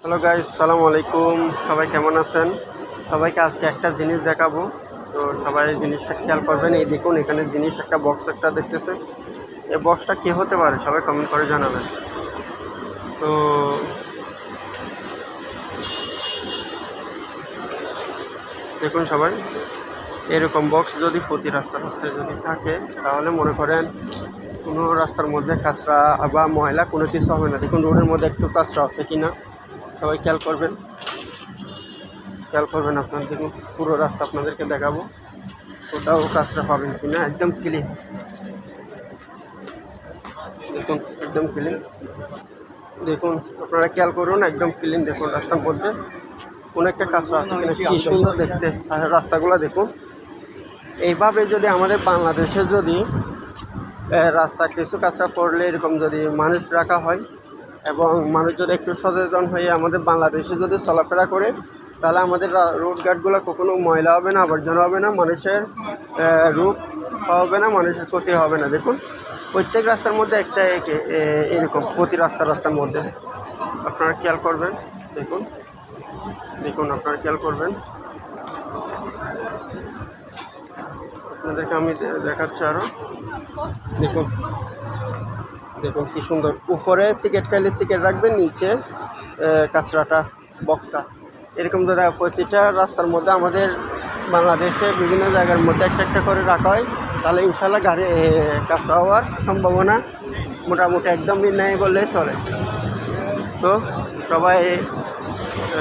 Hello guys, সালামু আলাইকুম। সবাই কেমন আছেন? সবাইকে আজকে একটা জিনিস দেখাবো। তো সবাই জিনিসটা খেয়াল করবেন। এই দেখুন, এখানে জিনিস একটা বক্স একটা দেখতেছেন। এই বক্সটা কী হতে পারে সবাই কমেন্ট করে জানাবেন। তো দেখুন সবাই, এরকম বক্স যদি প্রতি রাস্তায় যদি থাকে, তাহলে মনে করেন কোনো রাস্তার মধ্যে কাঁচরা বা ময়লা কোনো কিছু হবে না। দেখুন রোডের মধ্যে একটু কাঁচরা আছে কি না, সবাই খেয়াল করবেন। আপনার দেখুন, পুরো রাস্তা আপনাদেরকে দেখাবো, কোথাও কাজটা পাবেন কি না। একদম ক্লিন, দেখুন একদম ক্লিন। দেখুন আপনারা খেয়াল করুন, একদম ক্লিন। দেখুন রাস্তার মধ্যে কোনো একটা কাজটা আছে কিনা, কি সুন্দর দেখতে। আর রাস্তাগুলো দেখুন। এইভাবে যদি আমাদের বাংলাদেশে যদি রাস্তা কিছু কাজটা পড়লে এরকম যদি মানুষ রাখা হয় এবং মানুষ যদি একটু সচেতন হয়ে আমাদের বাংলাদেশে যদি চলাফেরা করে, তাহলে আমাদের রোডঘাটগুলো কখনো ময়লা হবে না, আবর্জনা হবে না, মানুষের রোগ হবে না, মানুষের ক্ষতি হবে না। দেখুন প্রত্যেক রাস্তার মধ্যে একটা এরকম প্রতি রাস্তার মধ্যে আপনারা খেয়াল করবেন। দেখুন দেখুন আপনারা খেয়াল করবেন। আপনাদেরকে আমি দেখাচ্ছি আরও। দেখুন দেখুন কি সুন্দর। উপরে সিগারেট খাইলে সিগারেট রাখবেন, নিচে কাঁচরাটা বক্সটা এরকম যদি প্রতিটা রাস্তার মধ্যে আমাদের বাংলাদেশে বিভিন্ন জায়গার মধ্যে একটা একটা করে রাখা হয়, তাহলে ইনশাল্লাহ গাড়ি কাঁচরা হওয়ার সম্ভাবনা মোটামুটি একদমই নেই বললে চলে। তো সবাই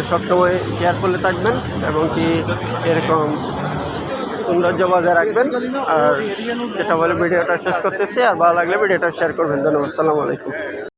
সবসময় কেয়ারফুলে থাকবেন এবং কি এরকম সৌন্দর্য বজায় রাখবেন। আর এটা বলে ভিডিওটা শেষ করতেছি। আর ভালো লাগলে ভিডিওটা শেয়ার করবেন। ধন্যবাদ। আসসালামু আলাইকুম।